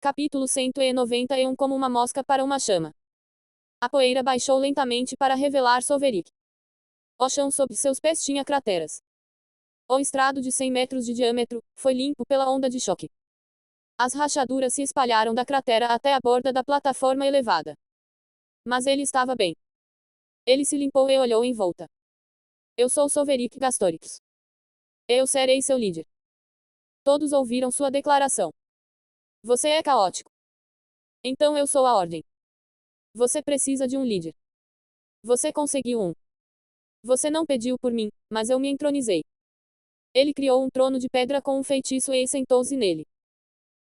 Capítulo 191 Como uma mosca para uma chama. A poeira baixou lentamente para revelar Soverick. O chão sob seus pés tinha crateras. O estrado de 100 metros de diâmetro foi limpo pela onda de choque. As rachaduras se espalharam da cratera até a borda da plataforma elevada. Mas ele estava bem. Ele se limpou e olhou em volta. Eu sou Soverick Gastorix. Eu serei seu líder. Todos ouviram sua declaração. Você é caótico. Então eu sou a ordem. Você precisa de um líder. Você conseguiu um. Você não pediu por mim, mas eu me entronizei. Ele criou um trono de pedra com um feitiço e sentou-se nele.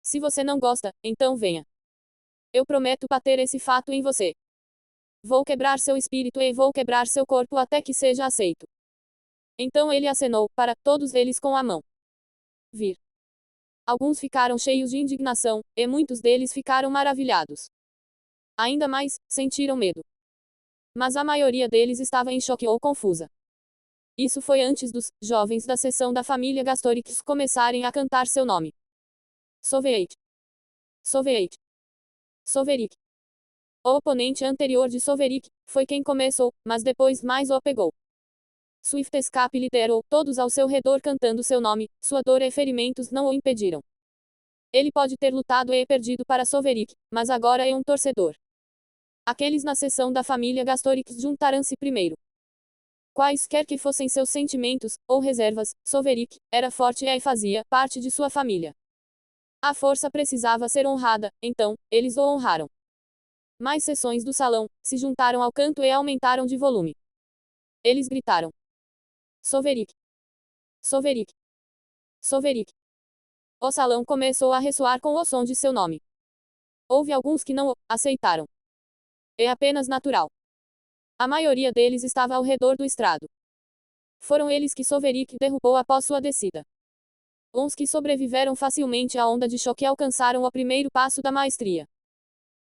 Se você não gosta, então venha. Eu prometo bater esse fato em você. Vou quebrar seu espírito e vou quebrar seu corpo até que seja aceito. Então ele acenou para todos eles com a mão. Vir. Alguns ficaram cheios de indignação, e muitos deles ficaram maravilhados. Ainda mais, sentiram medo. Mas a maioria deles estava em choque ou confusa. Isso foi antes dos jovens da seção da família Gastorix começarem a cantar seu nome. Soverick. Soverick. Soverick. O oponente anterior de Soverick foi quem começou, mas depois mais o pegou. Swift Escape liderou todos ao seu redor cantando seu nome, sua dor e ferimentos não o impediram. Ele pode ter lutado e perdido para Soverick, mas agora é um torcedor. Aqueles na seção da família Gastorix juntaram-se primeiro. Quaisquer que fossem seus sentimentos, ou reservas, Soverick era forte e fazia parte de sua família. A força precisava ser honrada, então, eles o honraram. Mais seções do salão se juntaram ao canto e aumentaram de volume. Eles gritaram. Soverick. Soverick. Soverick. O salão começou a ressoar com o som de seu nome. Houve alguns que não o aceitaram. É apenas natural. A maioria deles estava ao redor do estrado. Foram eles que Soverick derrubou após sua descida. Uns que sobreviveram facilmente à onda de choque alcançaram o primeiro passo da maestria.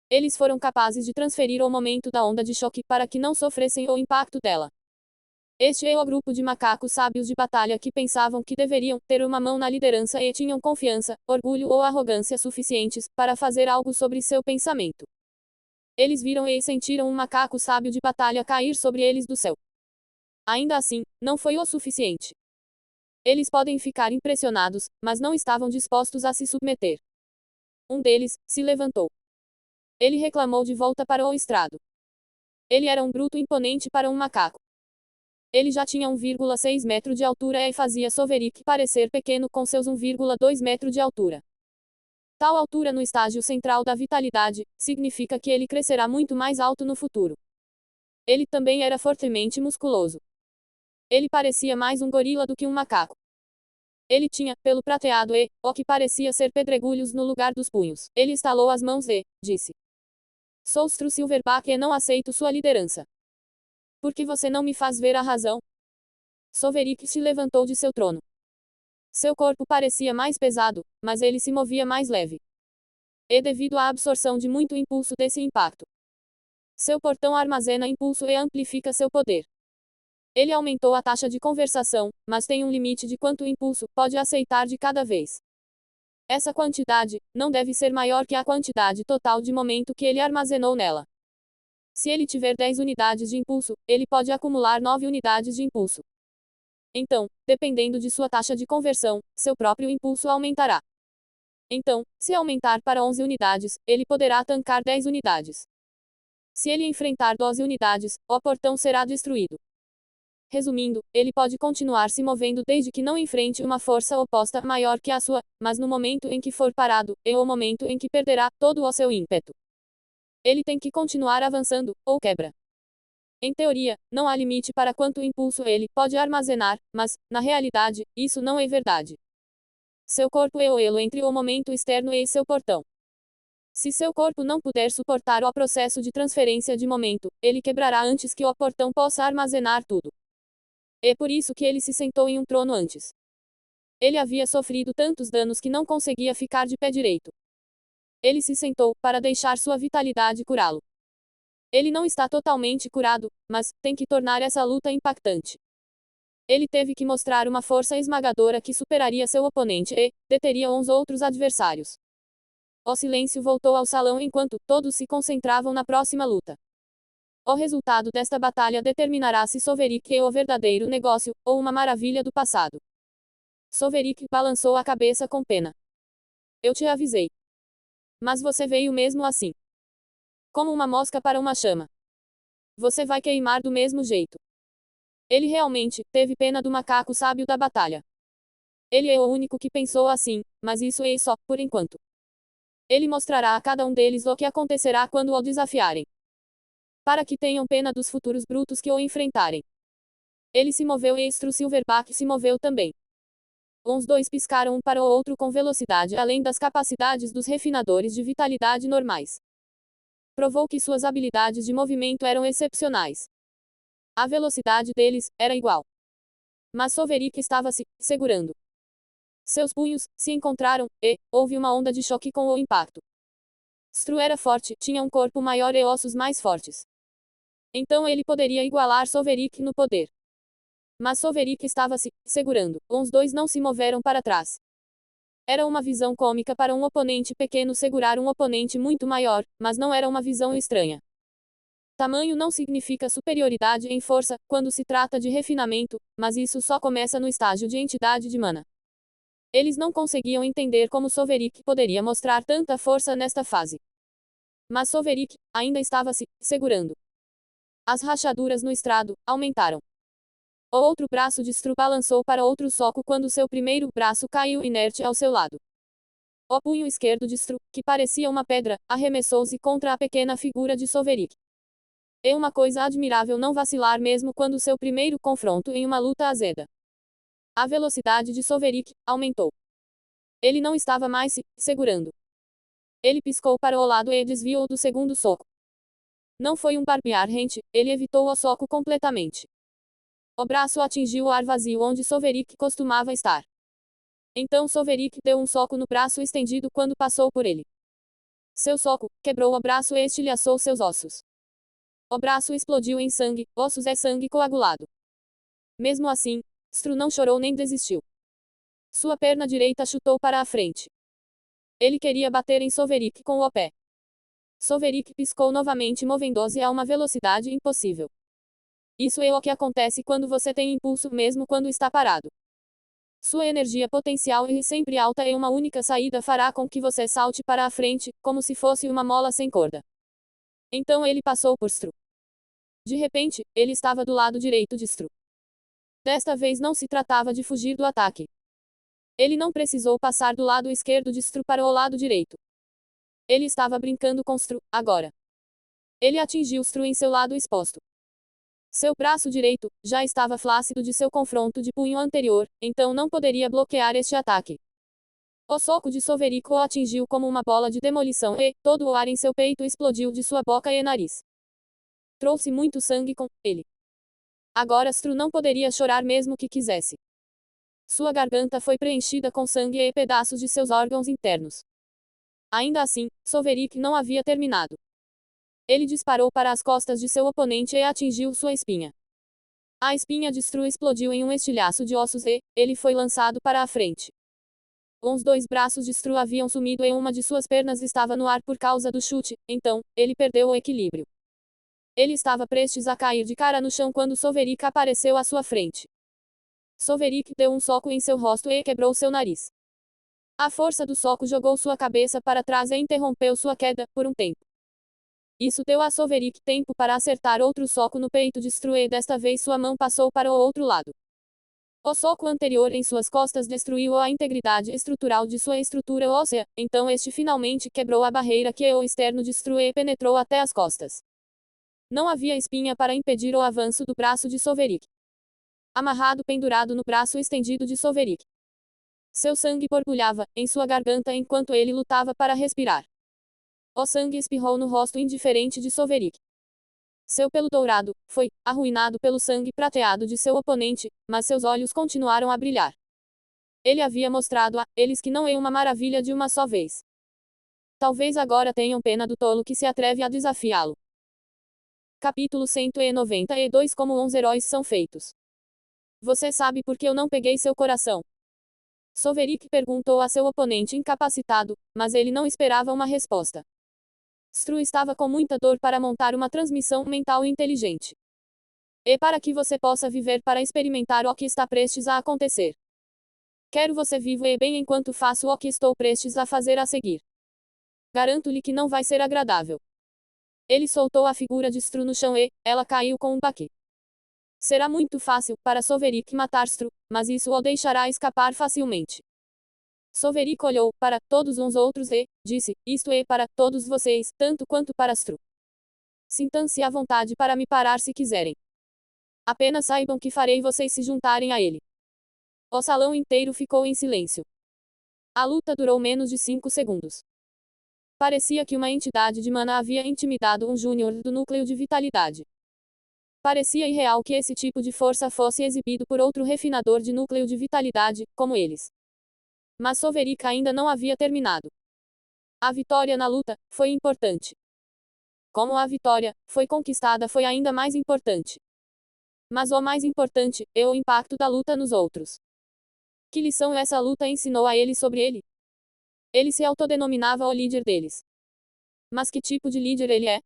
Eles foram capazes de transferir o momento da onda de choque para que não sofressem o impacto dela. Este é o grupo de macacos sábios de batalha que pensavam que deveriam ter uma mão na liderança e tinham confiança, orgulho ou arrogância suficientes para fazer algo sobre seu pensamento. Eles viram e sentiram um macaco sábio de batalha cair sobre eles do céu. Ainda assim, não foi o suficiente. Eles podem ficar impressionados, mas não estavam dispostos a se submeter. Um deles se levantou. Ele reclamou de volta para o estrado. Ele era um bruto imponente para um macaco. Ele já tinha 1,6 metro de altura e fazia Soverick parecer pequeno com seus 1,2 metro de altura. Tal altura no estágio central da vitalidade, significa que ele crescerá muito mais alto no futuro. Ele também era fortemente musculoso. Ele parecia mais um gorila do que um macaco. Ele tinha pelo prateado e o que parecia ser pedregulhos no lugar dos punhos. Ele estalou as mãos e disse: Soustro Silverback e não aceito sua liderança. Por que você não me faz ver a razão? Soverick se levantou de seu trono. Seu corpo parecia mais pesado, mas ele se movia mais leve. E devido à absorção de muito impulso desse impacto. Seu portão armazena impulso e amplifica seu poder. Ele aumentou a taxa de conversação, mas tem um limite de quanto o impulso pode aceitar de cada vez. Essa quantidade não deve ser maior que a quantidade total de momento que ele armazenou nela. Se ele tiver 10 unidades de impulso, ele pode acumular 9 unidades de impulso. Então, dependendo de sua taxa de conversão, seu próprio impulso aumentará. Então, se aumentar para 11 unidades, ele poderá tancar 10 unidades. Se ele enfrentar 12 unidades, o portão será destruído. Resumindo, ele pode continuar se movendo desde que não enfrente uma força oposta maior que a sua, mas no momento em que for parado, é o momento em que perderá todo o seu ímpeto. Ele tem que continuar avançando, ou quebra. Em teoria, não há limite para quanto impulso ele pode armazenar, mas, na realidade, isso não é verdade. Seu corpo é o elo entre o momento externo e seu portão. Se seu corpo não puder suportar o processo de transferência de momento, ele quebrará antes que o portão possa armazenar tudo. É por isso que ele se sentou em um trono antes. Ele havia sofrido tantos danos que não conseguia ficar de pé direito. Ele se sentou para deixar sua vitalidade curá-lo. Ele não está totalmente curado, mas tem que tornar essa luta impactante. Ele teve que mostrar uma força esmagadora que superaria seu oponente e deteria uns outros adversários. O silêncio voltou ao salão enquanto todos se concentravam na próxima luta. O resultado desta batalha determinará se Soverik é o verdadeiro negócio, ou uma maravilha do passado. Soverik balançou a cabeça com pena. Eu te avisei. Mas você veio mesmo assim. Como uma mosca para uma chama. Você vai queimar do mesmo jeito. Ele realmente teve pena do macaco sábio da batalha. Ele é o único que pensou assim, mas isso é só, por enquanto. Ele mostrará a cada um deles o que acontecerá quando o desafiarem. Para que tenham pena dos futuros brutos que o enfrentarem. Ele se moveu e Stru Silverback se moveu também. Os dois piscaram um para o outro com velocidade além das capacidades dos refinadores de vitalidade normais. Provou que suas habilidades de movimento eram excepcionais. A velocidade deles era igual. Mas Soverik estava se segurando. Seus punhos se encontraram, e houve uma onda de choque com o impacto. Stru era forte, tinha um corpo maior e ossos mais fortes. Então ele poderia igualar Soverik no poder. Mas Soverik estava se segurando, os dois não se moveram para trás. Era uma visão cômica para um oponente pequeno segurar um oponente muito maior, mas não era uma visão estranha. Tamanho não significa superioridade em força, quando se trata de refinamento, mas isso só começa no estágio de entidade de mana. Eles não conseguiam entender como Soverik poderia mostrar tanta força nesta fase. Mas Soverik ainda estava se segurando. As rachaduras no estrado aumentaram. O outro braço de Stru balançou para outro soco quando seu primeiro braço caiu inerte ao seu lado. O punho esquerdo de Stru, que parecia uma pedra, arremessou-se contra a pequena figura de Soverik. É uma coisa admirável não vacilar mesmo quando seu primeiro confronto em uma luta azeda. A velocidade de Soverik aumentou. Ele não estava mais se segurando. Ele piscou para o lado e desviou do segundo soco. Não foi um barbear rente, ele evitou o soco completamente. O braço atingiu o ar vazio onde Soverik costumava estar. Então Soverik deu um soco no braço estendido quando passou por ele. Seu soco quebrou o braço e estilhaçou seus ossos. O braço explodiu em sangue, ossos e sangue coagulado. Mesmo assim, Stru não chorou nem desistiu. Sua perna direita chutou para a frente. Ele queria bater em Soverik com o pé. Soverik piscou novamente movendo-se a uma velocidade impossível. Isso é o que acontece quando você tem impulso mesmo quando está parado. Sua energia potencial e sempre alta e uma única saída fará com que você salte para a frente, como se fosse uma mola sem corda. Então ele passou por Stru. De repente, ele estava do lado direito de Stru. Desta vez não se tratava de fugir do ataque. Ele não precisou passar do lado esquerdo de Stru para o lado direito. Ele estava brincando com Stru, agora. Ele atingiu Stru em seu lado exposto. Seu braço direito já estava flácido de seu confronto de punho anterior, então não poderia bloquear este ataque. O soco de Soverik o atingiu como uma bola de demolição e todo o ar em seu peito explodiu de sua boca e nariz. Trouxe muito sangue com ele. Agora Stru não poderia chorar mesmo que quisesse. Sua garganta foi preenchida com sangue e pedaços de seus órgãos internos. Ainda assim, Soverik não havia terminado. Ele disparou para as costas de seu oponente e atingiu sua espinha. A espinha de Stru explodiu em um estilhaço de ossos e ele foi lançado para a frente. Os dois braços de Stru haviam sumido e uma de suas pernas estava no ar por causa do chute, então, ele perdeu o equilíbrio. Ele estava prestes a cair de cara no chão quando Soverik apareceu à sua frente. Soverik deu um soco em seu rosto e quebrou seu nariz. A força do soco jogou sua cabeça para trás e interrompeu sua queda, por um tempo. Isso deu a Soverik tempo para acertar outro soco no peito de Stru e desta vez sua mão passou para o outro lado. O soco anterior em suas costas destruiu a integridade estrutural de sua estrutura óssea, então este finalmente quebrou a barreira que é o externo de Stru e penetrou até as costas. Não havia espinha para impedir o avanço do braço de Soverik. Amarrado pendurado no braço estendido de Soverik. Seu sangue borbulhava em sua garganta enquanto ele lutava para respirar. O sangue espirrou no rosto indiferente de Soverik. Seu pelo dourado foi arruinado pelo sangue prateado de seu oponente, mas seus olhos continuaram a brilhar. Ele havia mostrado a eles que não é uma maravilha de uma só vez. Talvez agora tenham pena do tolo que se atreve a desafiá-lo. Capítulo 192 Como os heróis são feitos. Você sabe por que eu não peguei seu coração? Soverik perguntou a seu oponente incapacitado, mas ele não esperava uma resposta. Stru estava com muita dor para montar uma transmissão mental inteligente. E para que você possa viver para experimentar o que está prestes a acontecer. Quero você vivo e bem enquanto faço o que estou prestes a fazer a seguir. Garanto-lhe que não vai ser agradável. Ele soltou a figura de Stru no chão e ela caiu com um baque. Será muito fácil para Soverik matar Stru, mas isso o deixará escapar facilmente. Soverik olhou para todos uns outros e disse: isto é para todos vocês, tanto quanto para Stru. Sintam-se à vontade para me parar se quiserem. Apenas saibam que farei vocês se juntarem a ele. O salão inteiro ficou em silêncio. A luta durou menos de 5 segundos. Parecia que uma entidade de mana havia intimidado um júnior do núcleo de vitalidade. Parecia irreal que esse tipo de força fosse exibido por outro refinador de núcleo de vitalidade, como eles. Mas Soverik ainda não havia terminado. A vitória na luta foi importante. Como a vitória foi conquistada foi ainda mais importante. Mas o mais importante é o impacto da luta nos outros. Que lição essa luta ensinou a eles sobre ele? Ele se autodenominava o líder deles. Mas que tipo de líder ele é?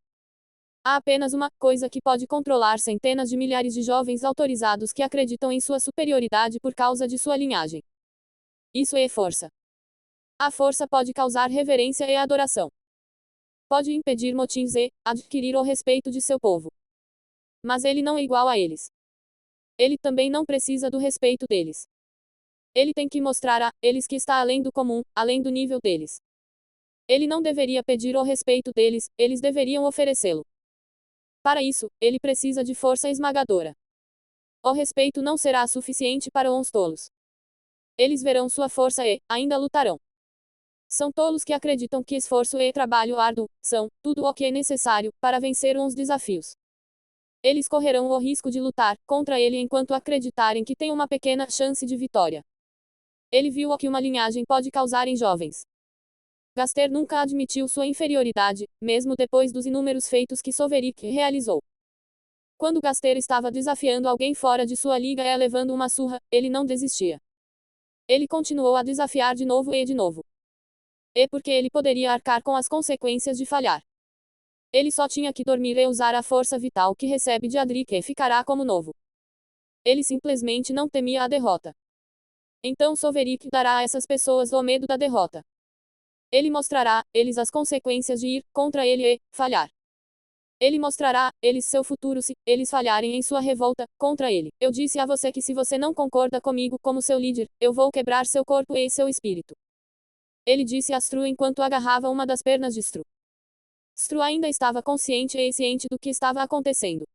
Há apenas uma coisa que pode controlar centenas de milhares de jovens autorizados que acreditam em sua superioridade por causa de sua linhagem. Isso é força. A força pode causar reverência e adoração. Pode impedir motins e adquirir o respeito de seu povo. Mas ele não é igual a eles. Ele também não precisa do respeito deles. Ele tem que mostrar a eles que está além do comum, além do nível deles. Ele não deveria pedir o respeito deles, eles deveriam oferecê-lo. Para isso, ele precisa de força esmagadora. O respeito não será suficiente para os tolos. Eles verão sua força e ainda lutarão. São tolos que acreditam que esforço e trabalho árduo são tudo o que é necessário para vencer uns desafios. Eles correrão o risco de lutar contra ele enquanto acreditarem que tem uma pequena chance de vitória. Ele viu o que uma linhagem pode causar em jovens. Gaster nunca admitiu sua inferioridade, mesmo depois dos inúmeros feitos que Soverik realizou. Quando Gaster estava desafiando alguém fora de sua liga e levando uma surra, ele não desistia. Ele continuou a desafiar de novo e de novo. E porque ele poderia arcar com as consequências de falhar. Ele só tinha que dormir e usar a força vital que recebe de Adrik e ficará como novo. Ele simplesmente não temia a derrota. Então Soverik dará a essas pessoas o medo da derrota. Ele mostrará eles as consequências de ir contra ele e falhar. Ele mostrará eles seu futuro se eles falharem em sua revolta contra ele. Eu disse a você que se você não concorda comigo como seu líder, eu vou quebrar seu corpo e seu espírito. Ele disse a Stru enquanto agarrava uma das pernas de Stru. Stru ainda estava consciente e ciente do que estava acontecendo.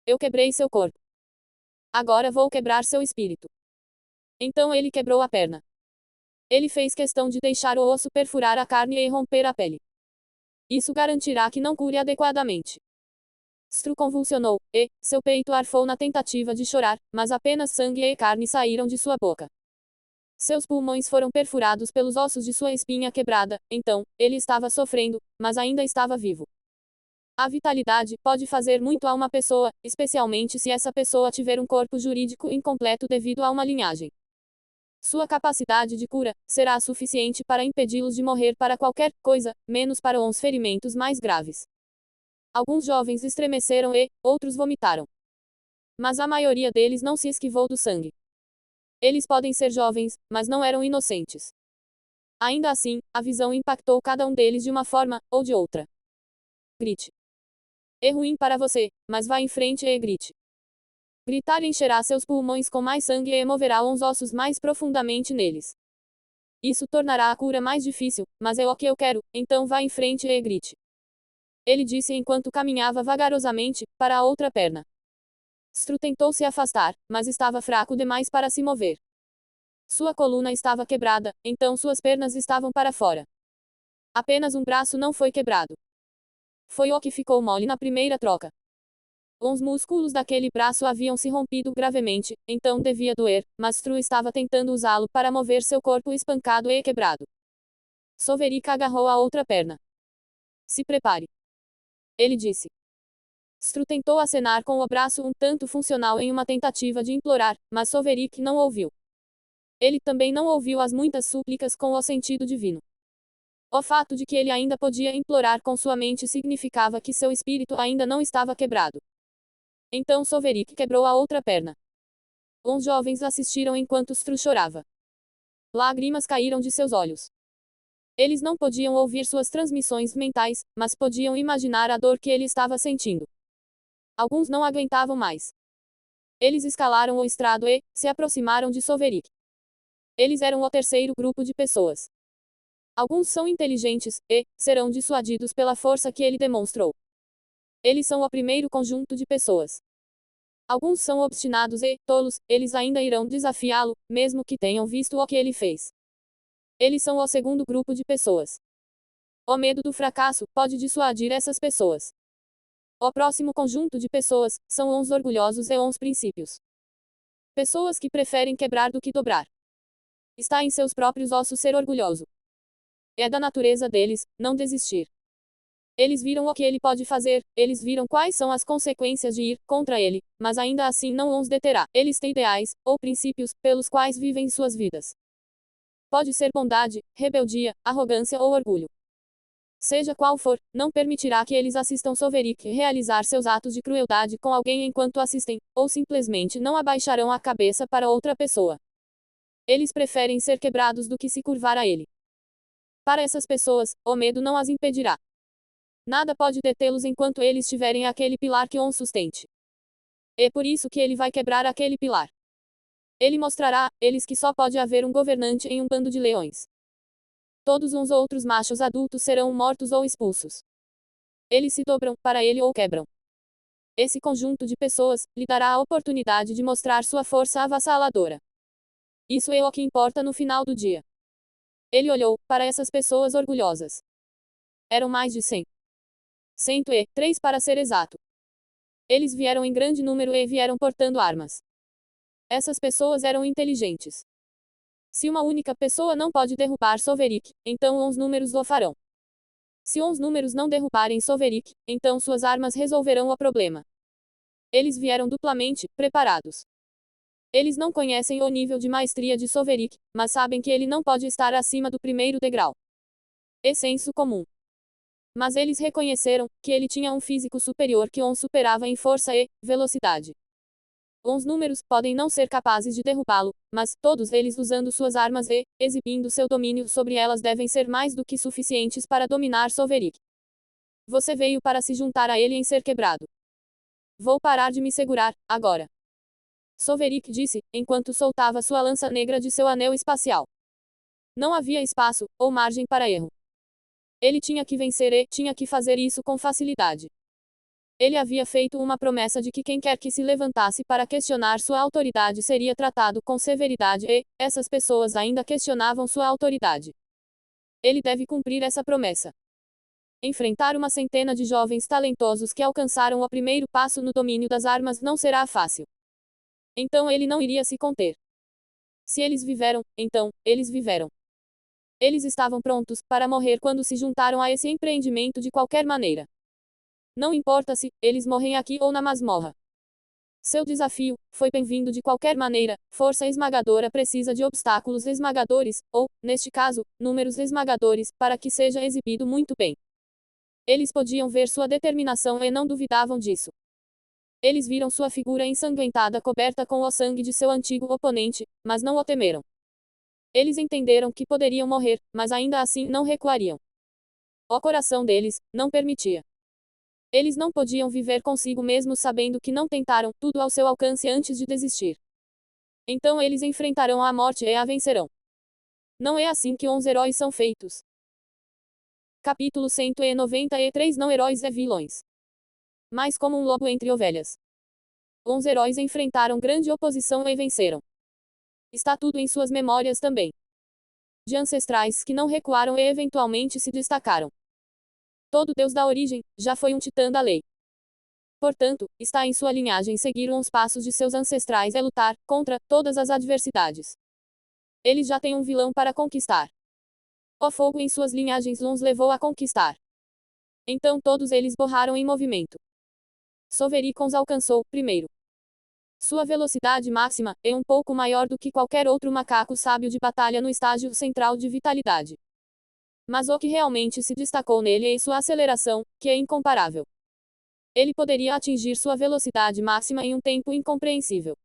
Eu quebrei seu corpo. Agora vou quebrar seu espírito. Então ele quebrou a perna. Ele fez questão de deixar o osso perfurar a carne e romper a pele. Isso garantirá que não cure adequadamente. Stru convulsionou, e seu peito arfou na tentativa de chorar, mas apenas sangue e carne saíram de sua boca. Seus pulmões foram perfurados pelos ossos de sua espinha quebrada, então, ele estava sofrendo, mas ainda estava vivo. A vitalidade pode fazer muito a uma pessoa, especialmente se essa pessoa tiver um corpo jurídico incompleto devido a uma linhagem. Sua capacidade de cura será suficiente para impedi-los de morrer para qualquer coisa, menos para uns ferimentos mais graves. Alguns jovens estremeceram e outros vomitaram. Mas a maioria deles não se esquivou do sangue. Eles podem ser jovens, mas não eram inocentes. Ainda assim, a visão impactou cada um deles de uma forma ou de outra. Grite. É ruim para você, mas vá em frente e grite. Gritar encherá seus pulmões com mais sangue e moverá uns ossos mais profundamente neles. Isso tornará a cura mais difícil, mas é o que eu quero, então vá em frente e grite. Ele disse enquanto caminhava vagarosamente para a outra perna. Stru tentou se afastar, mas estava fraco demais para se mover. Sua coluna estava quebrada, então suas pernas estavam para fora. Apenas um braço não foi quebrado. Foi o que ficou mole na primeira troca. Os músculos daquele braço haviam se rompido gravemente, então devia doer, mas Stru estava tentando usá-lo para mover seu corpo espancado e quebrado. Soverik agarrou a outra perna. Se prepare. Ele disse. Stru tentou acenar com o braço um tanto funcional em uma tentativa de implorar, mas Soverik não ouviu. Ele também não ouviu as muitas súplicas com o sentido divino. O fato de que ele ainda podia implorar com sua mente significava que seu espírito ainda não estava quebrado. Então Soverick quebrou a outra perna. Os jovens assistiram enquanto Stru chorava. Lágrimas caíram de seus olhos. Eles não podiam ouvir suas transmissões mentais, mas podiam imaginar a dor que ele estava sentindo. Alguns não aguentavam mais. Eles escalaram o estrado e se aproximaram de Soverick. Eles eram o terceiro grupo de pessoas. Alguns são inteligentes e serão dissuadidos pela força que ele demonstrou. Eles são o primeiro conjunto de pessoas. Alguns são obstinados e tolos, eles ainda irão desafiá-lo, mesmo que tenham visto o que ele fez. Eles são o segundo grupo de pessoas. O medo do fracasso pode dissuadir essas pessoas. O próximo conjunto de pessoas são os orgulhosos e os princípios. Pessoas que preferem quebrar do que dobrar. Está em seus próprios ossos ser orgulhoso. É da natureza deles não desistir. Eles viram o que ele pode fazer, eles viram quais são as consequências de ir contra ele, mas ainda assim não os deterá. Eles têm ideais, ou princípios, pelos quais vivem suas vidas. Pode ser bondade, rebeldia, arrogância ou orgulho. Seja qual for, não permitirá que eles assistam Soverick realizar seus atos de crueldade com alguém enquanto assistem, ou simplesmente não abaixarão a cabeça para outra pessoa. Eles preferem ser quebrados do que se curvar a ele. Para essas pessoas, o medo não as impedirá. Nada pode detê-los enquanto eles tiverem aquele pilar que os sustente. É por isso que ele vai quebrar aquele pilar. Ele mostrará, eles que só pode haver um governante em um bando de leões. Todos os outros machos adultos serão mortos ou expulsos. Eles se dobram para ele ou quebram. Esse conjunto de pessoas lhe dará a oportunidade de mostrar sua força avassaladora. Isso é o que importa no final do dia. Ele olhou para essas pessoas orgulhosas. Eram mais de 100. 103 para ser exato. Eles vieram em grande número e vieram portando armas. Essas pessoas eram inteligentes. Se uma única pessoa não pode derrubar Soverick, então os números o farão. Se os números não derrubarem Soverick, então suas armas resolverão o problema. Eles vieram duplamente preparados. Eles não conhecem o nível de maestria de Soverick, mas sabem que ele não pode estar acima do primeiro degrau. É senso comum. Mas eles reconheceram que ele tinha um físico superior que os superava em força e velocidade. Os números podem não ser capazes de derrubá-lo, mas todos eles usando suas armas e exibindo seu domínio sobre elas devem ser mais do que suficientes para dominar Soverick. Você veio para se juntar a ele em ser quebrado. Vou parar de me segurar, agora. Soverick disse, enquanto soltava sua lança negra de seu anel espacial. Não havia espaço, ou margem para erro. Ele tinha que vencer e tinha que fazer isso com facilidade. Ele havia feito uma promessa de que quem quer que se levantasse para questionar sua autoridade seria tratado com severidade e essas pessoas ainda questionavam sua autoridade. Ele deve cumprir essa promessa. Enfrentar uma centena de jovens talentosos que alcançaram o primeiro passo no domínio das armas não será fácil. Então ele não iria se conter. Se eles viveram, então, eles viveram. Eles estavam prontos para morrer quando se juntaram a esse empreendimento de qualquer maneira. Não importa se eles morrem aqui ou na masmorra. Seu desafio foi bem-vindo de qualquer maneira. Força esmagadora precisa de obstáculos esmagadores, ou, neste caso, números esmagadores, para que seja exibido muito bem. Eles podiam ver sua determinação e não duvidavam disso. Eles viram sua figura ensanguentada coberta com o sangue de seu antigo oponente, mas não o temeram. Eles entenderam que poderiam morrer, mas ainda assim não recuariam. O coração deles não permitia. Eles não podiam viver consigo mesmos sabendo que não tentaram tudo ao seu alcance antes de desistir. Então eles enfrentarão a morte e a vencerão. Não é assim que os heróis são feitos. Capítulo 193 Não heróis e vilões. Mas como um lobo entre ovelhas. Os heróis enfrentaram grande oposição e venceram. Está tudo em suas memórias também. De ancestrais que não recuaram e eventualmente se destacaram. Todo deus da origem já foi um titã da lei. Portanto, está em sua linhagem seguir os passos de seus ancestrais e lutar contra todas as adversidades. Eles já têm um vilão para conquistar. O fogo em suas linhagens os levou a conquistar. Então todos eles borraram em movimento. Soverick os alcançou primeiro. Sua velocidade máxima é um pouco maior do que qualquer outro macaco sábio de batalha no estágio central de vitalidade. Mas o que realmente se destacou nele é sua aceleração, que é incomparável. Ele poderia atingir sua velocidade máxima em um tempo incompreensível.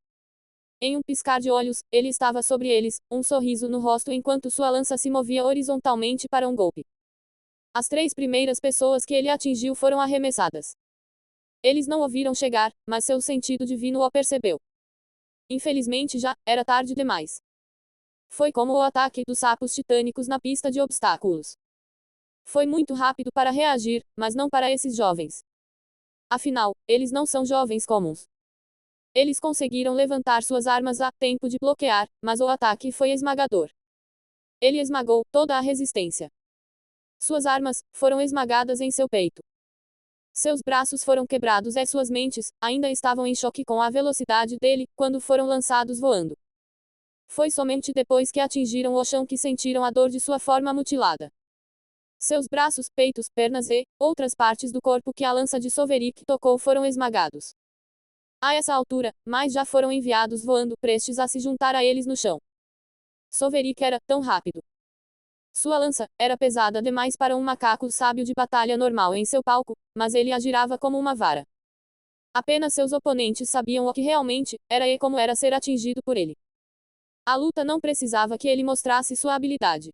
Em um piscar de olhos, ele estava sobre eles, um sorriso no rosto enquanto sua lança se movia horizontalmente para um golpe. As 3 primeiras pessoas que ele atingiu foram arremessadas. Eles não o viram chegar, mas seu sentido divino o percebeu. Infelizmente já era tarde demais. Foi como o ataque dos sapos titânicos na pista de obstáculos. Foi muito rápido para reagir, mas não para esses jovens. Afinal, eles não são jovens comuns. Eles conseguiram levantar suas armas a tempo de bloquear, mas o ataque foi esmagador. Ele esmagou toda a resistência. Suas armas foram esmagadas em seu peito. Seus braços foram quebrados e suas mentes ainda estavam em choque com a velocidade dele quando foram lançados voando. Foi somente depois que atingiram o chão que sentiram a dor de sua forma mutilada. Seus braços, peitos, pernas e outras partes do corpo que a lança de Soverick tocou foram esmagados. A essa altura, mais já foram enviados voando, prestes a se juntar a eles no chão. Soverick era tão rápido. Sua lança era pesada demais para um macaco sábio de batalha normal em seu palco, mas ele a girava como uma vara. Apenas seus oponentes sabiam o que realmente era e como era ser atingido por ele. A luta não precisava que ele mostrasse sua habilidade.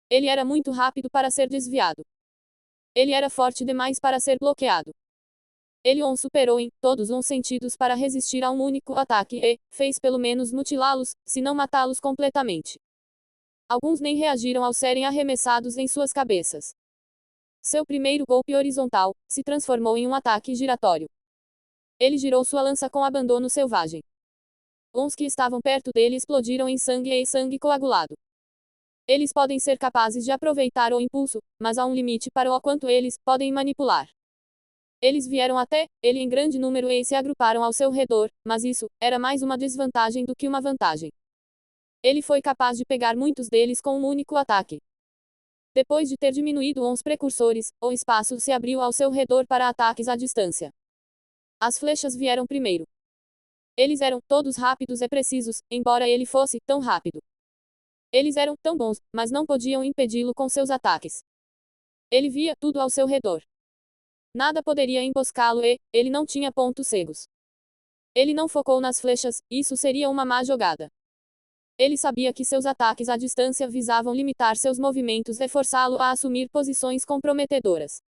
Ele era muito rápido para ser desviado. Ele era forte demais para ser bloqueado. Ele os superou em todos os sentidos para resistir a um único ataque e fez pelo menos mutilá-los, se não matá-los completamente. Alguns nem reagiram ao serem arremessados em suas cabeças. Seu primeiro golpe horizontal se transformou em um ataque giratório. Ele girou sua lança com abandono selvagem. Uns que estavam perto dele explodiram em sangue e sangue coagulado. Eles podem ser capazes de aproveitar o impulso, mas há um limite para o quanto eles podem manipular. Eles vieram até ele em grande número e se agruparam ao seu redor, mas isso era mais uma desvantagem do que uma vantagem. Ele foi capaz de pegar muitos deles com um único ataque. Depois de ter diminuído uns precursores, o espaço se abriu ao seu redor para ataques à distância. As flechas vieram primeiro. Eles eram todos rápidos e precisos, embora ele fosse tão rápido. Eles eram tão bons, mas não podiam impedi-lo com seus ataques. Ele via tudo ao seu redor. Nada poderia emboscá-lo e ele não tinha pontos cegos. Ele não focou nas flechas, isso seria uma má jogada. Ele sabia que seus ataques à distância visavam limitar seus movimentos e forçá-lo a assumir posições comprometedoras.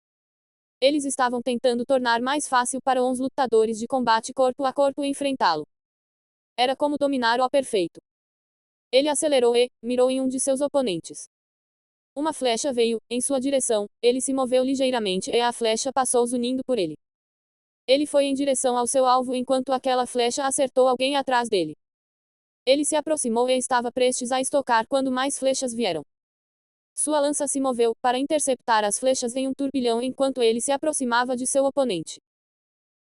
Eles estavam tentando tornar mais fácil para os lutadores de combate corpo a corpo enfrentá-lo. Era como dominar o perfeito. Ele acelerou e mirou em um de seus oponentes. Uma flecha veio em sua direção, ele se moveu ligeiramente e a flecha passou zunindo por ele. Ele foi em direção ao seu alvo enquanto aquela flecha acertou alguém atrás dele. Ele se aproximou e estava prestes a estocar quando mais flechas vieram. Sua lança se moveu para interceptar as flechas em um turbilhão enquanto ele se aproximava de seu oponente.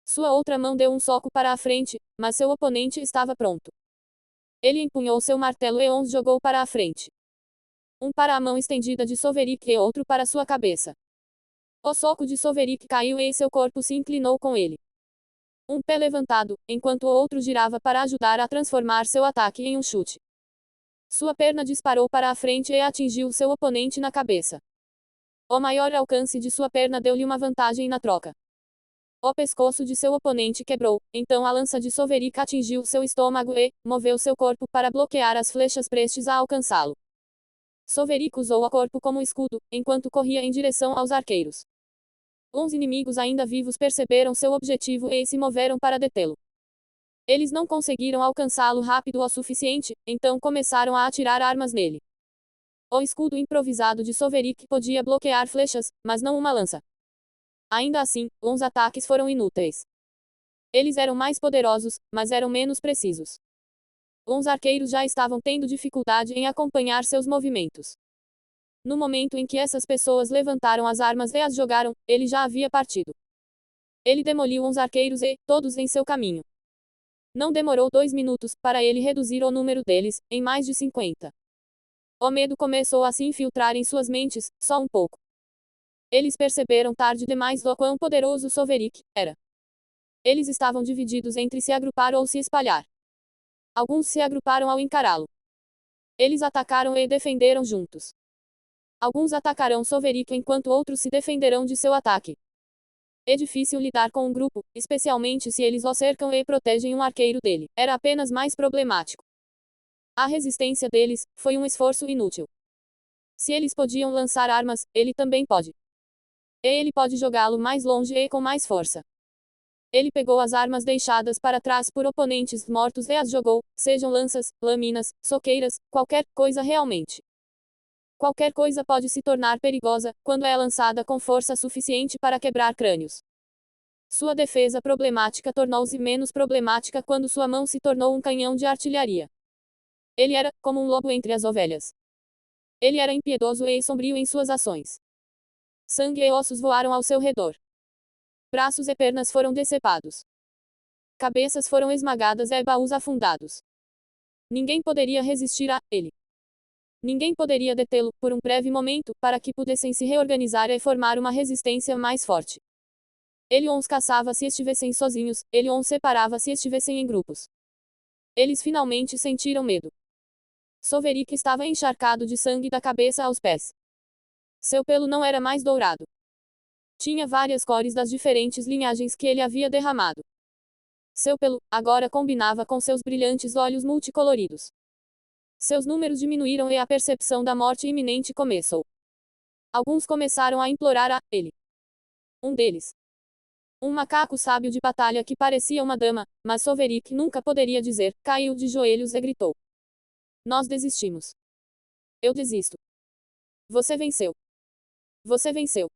Sua outra mão deu um soco para a frente, mas seu oponente estava pronto. Ele empunhou seu martelo e os jogou para a frente. Um para a mão estendida de Soverick e outro para sua cabeça. O soco de Soverick caiu e seu corpo se inclinou com ele. Um pé levantado, enquanto o outro girava para ajudar a transformar seu ataque em um chute. Sua perna disparou para a frente e atingiu seu oponente na cabeça. O maior alcance de sua perna deu-lhe uma vantagem na troca. O pescoço de seu oponente quebrou, então a lança de Soverick atingiu seu estômago e moveu seu corpo para bloquear as flechas prestes a alcançá-lo. Soverick usou o corpo como escudo, enquanto corria em direção aos arqueiros. Uns inimigos ainda vivos perceberam seu objetivo e se moveram para detê-lo. Eles não conseguiram alcançá-lo rápido o suficiente, então começaram a atirar armas nele. O escudo improvisado de Soverick podia bloquear flechas, mas não uma lança. Ainda assim, uns ataques foram inúteis. Eles eram mais poderosos, mas eram menos precisos. Uns arqueiros já estavam tendo dificuldade em acompanhar seus movimentos. No momento em que essas pessoas levantaram as armas e as jogaram, ele já havia partido. Ele demoliu uns arqueiros e todos em seu caminho. Não demorou 2 minutos para ele reduzir o número deles em mais de 50. O medo começou a se infiltrar em suas mentes, só um pouco. Eles perceberam tarde demais o quão poderoso Soverick era. Eles estavam divididos entre se agrupar ou se espalhar. Alguns se agruparam ao encará-lo. Eles atacaram e defenderam juntos. Alguns atacarão Soverik enquanto outros se defenderão de seu ataque. É difícil lidar com um grupo, especialmente se eles o cercam e protegem um arqueiro dele. Era apenas mais problemático. A resistência deles foi um esforço inútil. Se eles podiam lançar armas, ele também pode. E ele pode jogá-lo mais longe e com mais força. Ele pegou as armas deixadas para trás por oponentes mortos e as jogou, sejam lanças, lâminas, soqueiras, qualquer coisa realmente. Qualquer coisa pode se tornar perigosa quando é lançada com força suficiente para quebrar crânios. Sua defesa problemática tornou-se menos problemática quando sua mão se tornou um canhão de artilharia. Ele era como um lobo entre as ovelhas. Ele era impiedoso e sombrio em suas ações. Sangue e ossos voaram ao seu redor. Braços e pernas foram decepados. Cabeças foram esmagadas e baús afundados. Ninguém poderia resistir a ele. Ninguém poderia detê-lo, por um breve momento, para que pudessem se reorganizar e formar uma resistência mais forte. Ele os caçava se estivessem sozinhos, ele os separava se estivessem em grupos. Eles finalmente sentiram medo. Soverik estava encharcado de sangue da cabeça aos pés. Seu pelo não era mais dourado. Tinha várias cores das diferentes linhagens que ele havia derramado. Seu pelo, agora combinava com seus brilhantes olhos multicoloridos. Seus números diminuíram e a percepção da morte iminente começou. Alguns começaram a implorar a ele. Um deles. Um macaco sábio de batalha que parecia uma dama, mas Soverik nunca poderia dizer, caiu de joelhos e gritou. Nós desistimos. Eu desisto. Você venceu. Você venceu.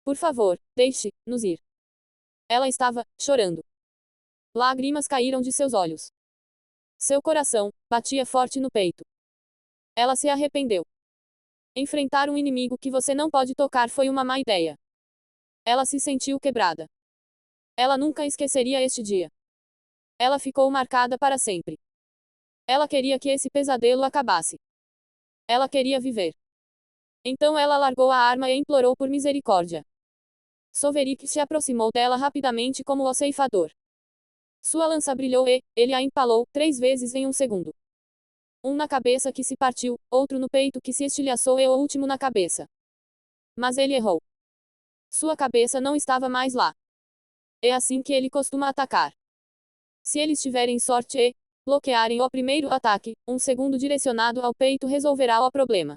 Por favor, deixe-nos ir. Ela estava chorando. Lágrimas caíram de seus olhos. Seu coração batia forte no peito. Ela se arrependeu. Enfrentar um inimigo que você não pode tocar foi uma má ideia. Ela se sentiu quebrada. Ela nunca esqueceria este dia. Ela ficou marcada para sempre. Ela queria que esse pesadelo acabasse. Ela queria viver. Então ela largou a arma e implorou por misericórdia. Soverik se aproximou dela rapidamente como o ceifador. Sua lança brilhou e ele a empalou 3 vezes em um segundo. Um na cabeça que se partiu, outro no peito que se estilhaçou e o último na cabeça. Mas ele errou. Sua cabeça não estava mais lá. É assim que ele costuma atacar. Se eles tiverem sorte e bloquearem o primeiro ataque, um segundo direcionado ao peito resolverá o problema.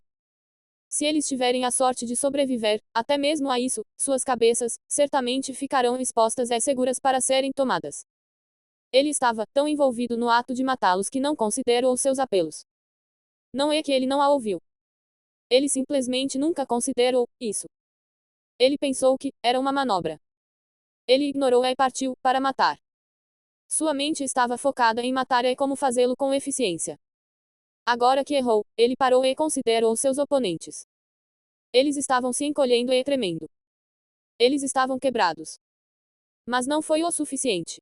Se eles tiverem a sorte de sobreviver, até mesmo a isso, suas cabeças, certamente ficarão expostas e seguras para serem tomadas. Ele estava tão envolvido no ato de matá-los que não considerou seus apelos. Não é que ele não a ouviu. Ele simplesmente nunca considerou isso. Ele pensou que era uma manobra. Ele ignorou e partiu para matar. Sua mente estava focada em matar e como fazê-lo com eficiência. Agora que errou, ele parou e considerou seus oponentes. Eles estavam se encolhendo e tremendo. Eles estavam quebrados. Mas não foi o suficiente.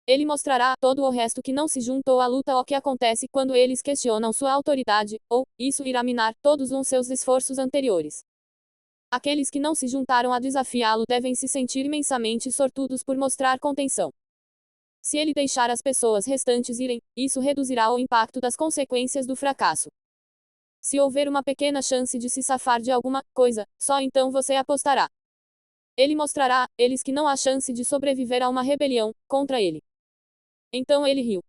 Ele mostrará a todo o resto que não se juntou à luta o que acontece quando eles questionam sua autoridade, ou, isso irá minar todos os seus esforços anteriores. Aqueles que não se juntaram a desafiá-lo devem se sentir imensamente sortudos por mostrar contenção. Se ele deixar as pessoas restantes irem, isso reduzirá o impacto das consequências do fracasso. Se houver uma pequena chance de se safar de alguma coisa, só então você apostará. Ele mostrará a eles que não há chance de sobreviver a uma rebelião contra ele. Então ele riu.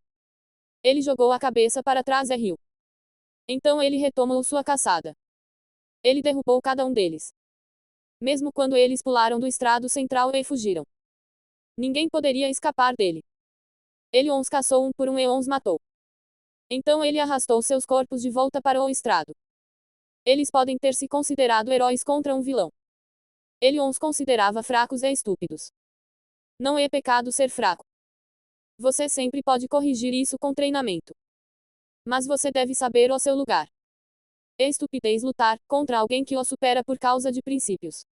Ele jogou a cabeça para trás e riu. Então ele retomou sua caçada. Ele derrubou cada um deles. Mesmo quando eles pularam do estrado central e fugiram. Ninguém poderia escapar dele. Ele os caçou um por um e os matou. Então ele arrastou seus corpos de volta para o estrado. Eles podem ter se considerado heróis contra um vilão. Ele os considerava fracos e estúpidos. Não é pecado ser fraco. Você sempre pode corrigir isso com treinamento. Mas você deve saber o seu lugar. É estupidez lutar contra alguém que o supera por causa de princípios.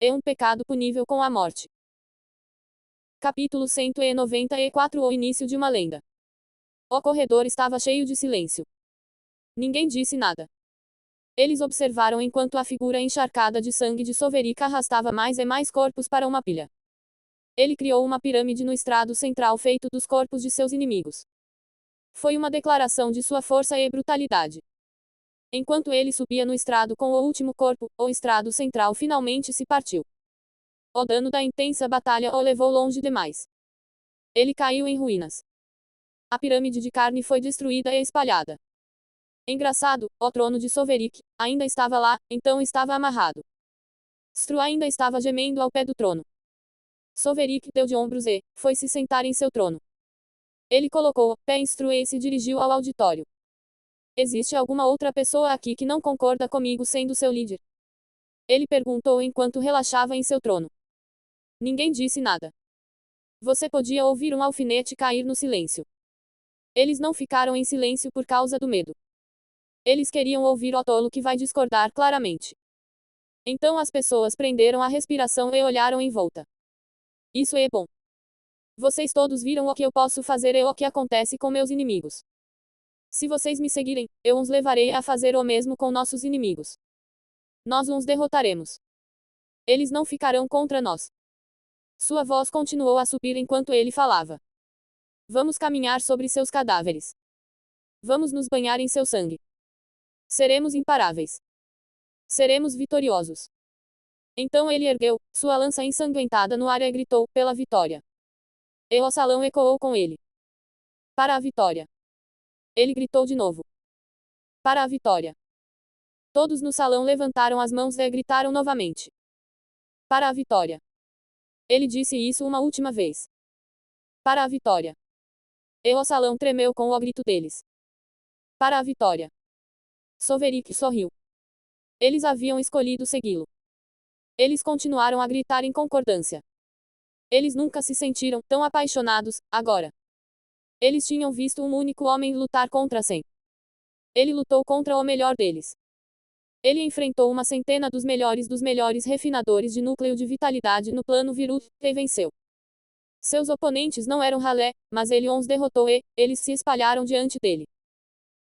É um pecado punível com a morte. Capítulo 194 O início de uma lenda. O corredor estava cheio de silêncio. Ninguém disse nada. Eles observaram enquanto a figura encharcada de sangue de Soverik arrastava mais e mais corpos para uma pilha. Ele criou uma pirâmide no estrado central feito dos corpos de seus inimigos. Foi uma declaração de sua força e brutalidade. Enquanto ele subia no estrado com o último corpo, o estrado central finalmente se partiu. O dano da intensa batalha o levou longe demais. Ele caiu em ruínas. A pirâmide de carne foi destruída e espalhada. Engraçado, o trono de Soverick ainda estava lá, então estava amarrado. Stru ainda estava gemendo ao pé do trono. Soverick deu de ombros e foi se sentar em seu trono. Ele colocou o pé em Stru e se dirigiu ao auditório. Existe alguma outra pessoa aqui que não concorda comigo sendo seu líder? Ele perguntou enquanto relaxava em seu trono. Ninguém disse nada. Você podia ouvir um alfinete cair no silêncio. Eles não ficaram em silêncio por causa do medo. Eles queriam ouvir o tolo que vai discordar claramente. Então as pessoas prenderam a respiração e olharam em volta. Isso é bom. Vocês todos viram o que eu posso fazer e o que acontece com meus inimigos. Se vocês me seguirem, eu os levarei a fazer o mesmo com nossos inimigos. Nós os derrotaremos. Eles não ficarão contra nós. Sua voz continuou a subir enquanto ele falava. Vamos caminhar sobre seus cadáveres. Vamos nos banhar em seu sangue. Seremos imparáveis. Seremos vitoriosos. Então ele ergueu sua lança ensanguentada no ar e gritou, pela vitória. E o salão ecoou com ele. Para a vitória. Ele gritou de novo. Para a vitória. Todos no salão levantaram as mãos e gritaram novamente. Para a vitória. Ele disse isso uma última vez. Para a vitória. E o salão tremeu com o grito deles. Para a vitória. Soverick sorriu. Eles haviam escolhido segui-lo. Eles continuaram a gritar em concordância. Eles nunca se sentiram tão apaixonados, agora. Eles tinham visto um único homem lutar contra 100. Ele lutou contra o melhor deles. Ele enfrentou uma centena dos melhores refinadores de núcleo de vitalidade no plano Virut, e venceu. Seus oponentes não eram ralé, mas ele os derrotou e eles se espalharam diante dele.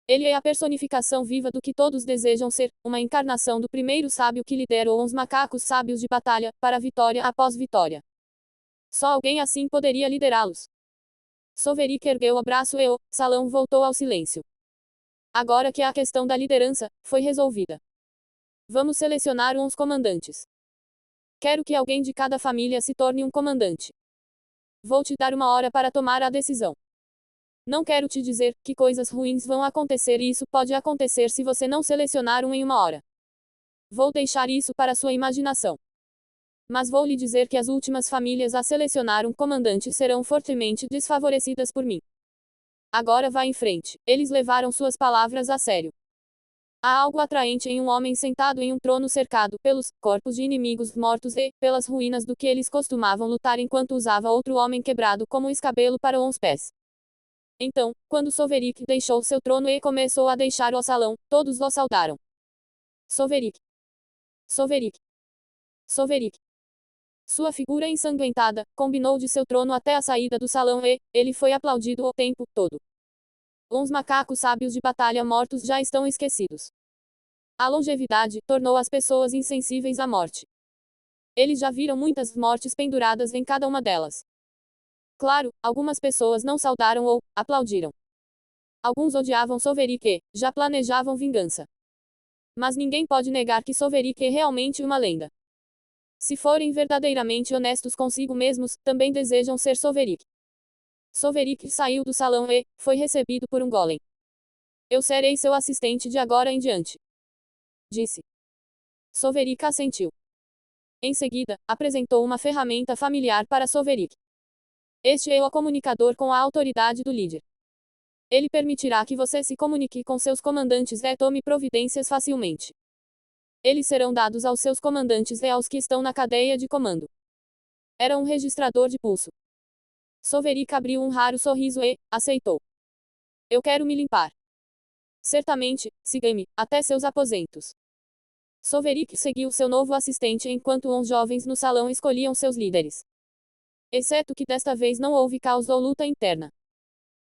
Ele é a personificação viva do que todos desejam ser, uma encarnação do primeiro sábio que liderou os macacos sábios de batalha, para vitória após vitória. Só alguém assim poderia liderá-los. Soverick ergueu o braço e o salão voltou ao silêncio. Agora que a questão da liderança foi resolvida. Vamos selecionar uns comandantes. Quero que alguém de cada família se torne um comandante. Vou te dar 1 hora para tomar a decisão. Não quero te dizer que coisas ruins vão acontecer e isso pode acontecer se você não selecionar um em 1 hora. Vou deixar isso para sua imaginação. Mas vou lhe dizer que as últimas famílias a selecionar um comandante serão fortemente desfavorecidas por mim. Agora vá em frente. Eles levaram suas palavras a sério. Há algo atraente em um homem sentado em um trono cercado pelos corpos de inimigos mortos e pelas ruínas do que eles costumavam lutar enquanto usava outro homem quebrado como escabelo para os pés. Então, quando Soverick deixou seu trono e começou a deixar o salão, todos o saudaram. Soverick. Soverick. Soverick. Sua figura ensanguentada combinou de seu trono até a saída do salão e ele foi aplaudido o tempo todo. Os macacos sábios de batalha mortos já estão esquecidos. A longevidade tornou as pessoas insensíveis à morte. Eles já viram muitas mortes penduradas em cada uma delas. Claro, algumas pessoas não saudaram ou aplaudiram. Alguns odiavam Soverick e já planejavam vingança. Mas ninguém pode negar que Soverick é realmente uma lenda. Se forem verdadeiramente honestos consigo mesmos, também desejam ser Soverick. Soverick saiu do salão e foi recebido por um golem. Eu serei seu assistente de agora em diante. Disse. Soverick assentiu. Em seguida, apresentou uma ferramenta familiar para Soverick. Este é o comunicador com a autoridade do líder. Ele permitirá que você se comunique com seus comandantes e tome providências facilmente. Eles serão dados aos seus comandantes e aos que estão na cadeia de comando. Era um registrador de pulso. Soverick abriu um raro sorriso e aceitou. Eu quero me limpar. Certamente, siga-me até seus aposentos. Soverick seguiu seu novo assistente enquanto os jovens no salão escolhiam seus líderes. Exceto que desta vez não houve caos ou luta interna.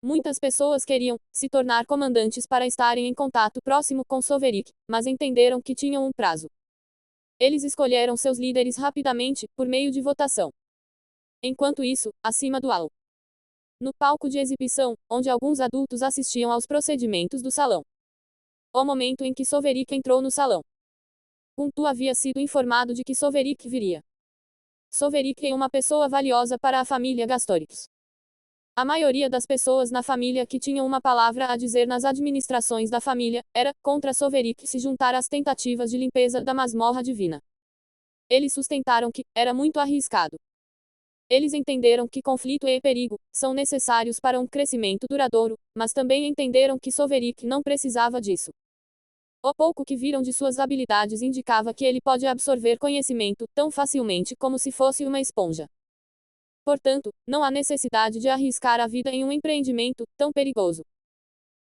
Muitas pessoas queriam se tornar comandantes para estarem em contato próximo com Soverick, mas entenderam que tinham um prazo. Eles escolheram seus líderes rapidamente, por meio de votação. Enquanto isso, acima do hall, no palco de exibição, onde alguns adultos assistiam aos procedimentos do salão. O momento em que Soverik entrou no salão, Guntu havia sido informado de que Soverik viria. Soverik é uma pessoa valiosa para a família Gastorix. A maioria das pessoas na família que tinham uma palavra a dizer nas administrações da família, era contra Soverik se juntar às tentativas de limpeza da masmorra divina. Eles sustentaram que era muito arriscado. Eles entenderam que conflito e perigo são necessários para um crescimento duradouro, mas também entenderam que Soverik não precisava disso. O pouco que viram de suas habilidades indicava que ele pode absorver conhecimento tão facilmente como se fosse uma esponja. Portanto, não há necessidade de arriscar a vida em um empreendimento tão perigoso.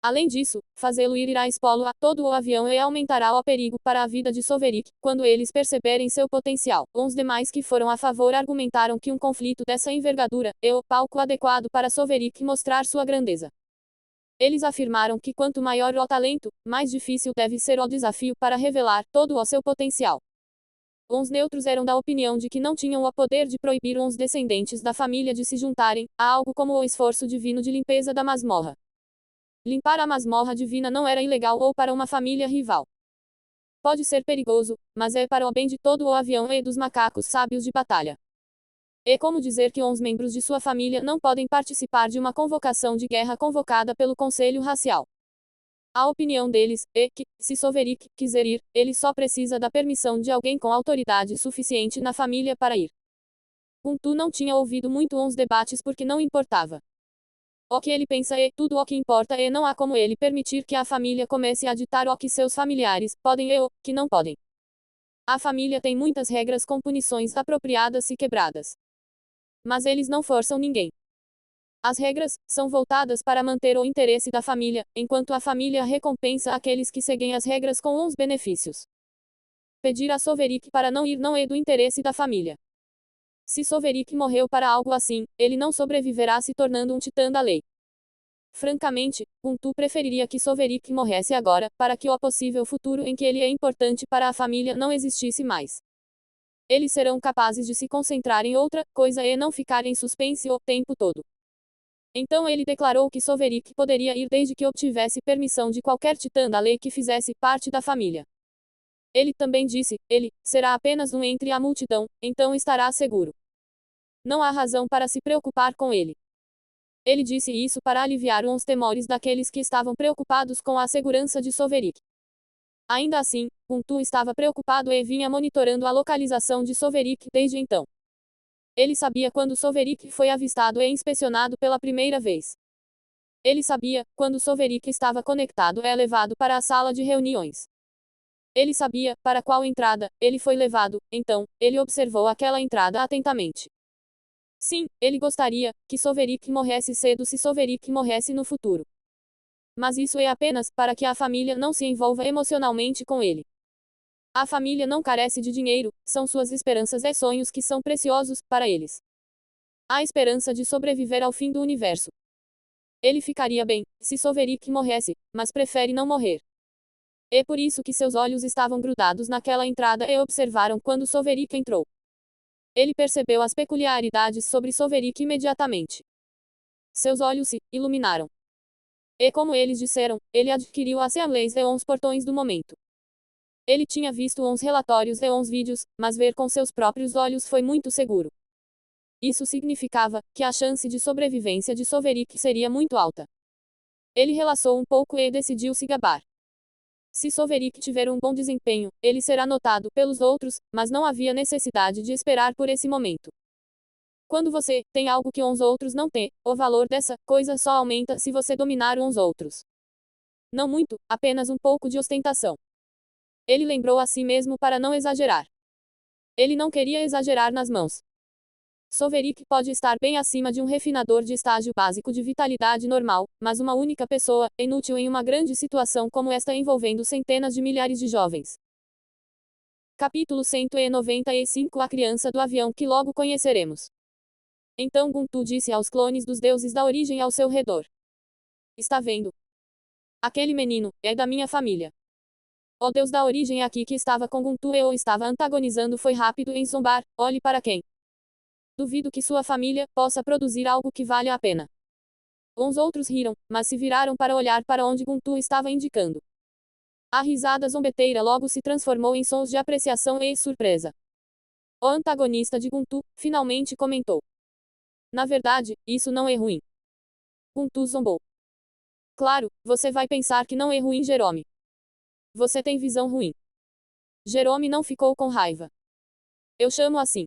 Além disso, fazê-lo ir irá expô-lo a todo o avião e aumentará o perigo para a vida de Soverik, quando eles perceberem seu potencial. Os demais que foram a favor argumentaram que um conflito dessa envergadura é o palco adequado para Soverik mostrar sua grandeza. Eles afirmaram que quanto maior o talento, mais difícil deve ser o desafio para revelar todo o seu potencial. Os neutros eram da opinião de que não tinham o poder de proibir os descendentes da família de se juntarem a algo como o esforço divino de limpeza da masmorra. Limpar a masmorra divina não era ilegal ou para uma família rival. Pode ser perigoso, mas é para o bem de todo o avião e dos macacos sábios de batalha. É como dizer que os membros de sua família não podem participar de uma convocação de guerra convocada pelo Conselho Racial. A opinião deles é que, se Soverik quiser ir, ele só precisa da permissão de alguém com autoridade suficiente na família para ir. Guntu não tinha ouvido muito uns debates porque não importava. O que ele pensa é tudo o que importa e não há como ele permitir que a família comece a ditar o que seus familiares podem e o que não podem. A família tem muitas regras com punições apropriadas e quebradas. Mas eles não forçam ninguém. As regras são voltadas para manter o interesse da família, enquanto a família recompensa aqueles que seguem as regras com os benefícios. Pedir a Soverik para não ir não é do interesse da família. Se Soverik morreu para algo assim, ele não sobreviverá se tornando um titã da lei. Francamente, Guntu preferiria que Soverik morresse agora, para que o possível futuro em que ele é importante para a família não existisse mais. Eles serão capazes de se concentrar em outra coisa e não ficar em suspense o tempo todo. Então ele declarou que Soverik poderia ir desde que obtivesse permissão de qualquer titã da lei que fizesse parte da família. Ele também disse, ele será apenas um entre a multidão, então estará seguro. Não há razão para se preocupar com ele. Ele disse isso para aliviar os temores daqueles que estavam preocupados com a segurança de Soverik. Ainda assim, Guntu estava preocupado e vinha monitorando a localização de Soverik desde então. Ele sabia quando Soverik foi avistado e inspecionado pela primeira vez. Ele sabia quando Soverik estava conectado e levado para a sala de reuniões. Ele sabia para qual entrada ele foi levado, então, ele observou aquela entrada atentamente. Sim, ele gostaria que Soverik morresse cedo se Soverik morresse no futuro. Mas isso é apenas para que a família não se envolva emocionalmente com ele. A família não carece de dinheiro, são suas esperanças e sonhos que são preciosos para eles. A esperança de sobreviver ao fim do universo. Ele ficaria bem se Soverik morresse, mas prefere não morrer. É por isso que seus olhos estavam grudados naquela entrada e observaram quando Soverik entrou. Ele percebeu as peculiaridades sobre Soverik imediatamente. Seus olhos se iluminaram. E como eles disseram, ele adquiriu as leis e os portões do momento. Ele tinha visto uns relatórios e uns vídeos, mas ver com seus próprios olhos foi muito seguro. Isso significava que a chance de sobrevivência de Soverik seria muito alta. Ele relaxou um pouco e decidiu se gabar. Se Soverik tiver um bom desempenho, ele será notado pelos outros, mas não havia necessidade de esperar por esse momento. Quando você tem algo que uns outros não têm, o valor dessa coisa só aumenta se você dominar uns outros. Não muito, apenas um pouco de ostentação. Ele lembrou a si mesmo para não exagerar. Ele não queria exagerar nas mãos. Soverik pode estar bem acima de um refinador de estágio básico de vitalidade normal, mas uma única pessoa é inútil em uma grande situação como esta envolvendo centenas de milhares de jovens. Capítulo 195 A criança do avião que logo conheceremos. Então Guntu disse aos clones dos deuses da origem ao seu redor. Está vendo? Aquele menino é da minha família. O deus da origem aqui que estava com Guntu e o estava antagonizando foi rápido em zombar, olhe para quem. Duvido que sua família possa produzir algo que valha a pena. Uns outros riram, mas se viraram para olhar para onde Guntu estava indicando. A risada zombeteira logo se transformou em sons de apreciação e surpresa. O antagonista de Guntu, finalmente comentou. Na verdade, isso não é ruim. Guntu zombou. Claro, você vai pensar que não é ruim, Jerome. Você tem visão ruim. Jerome não ficou com raiva. Eu chamo assim.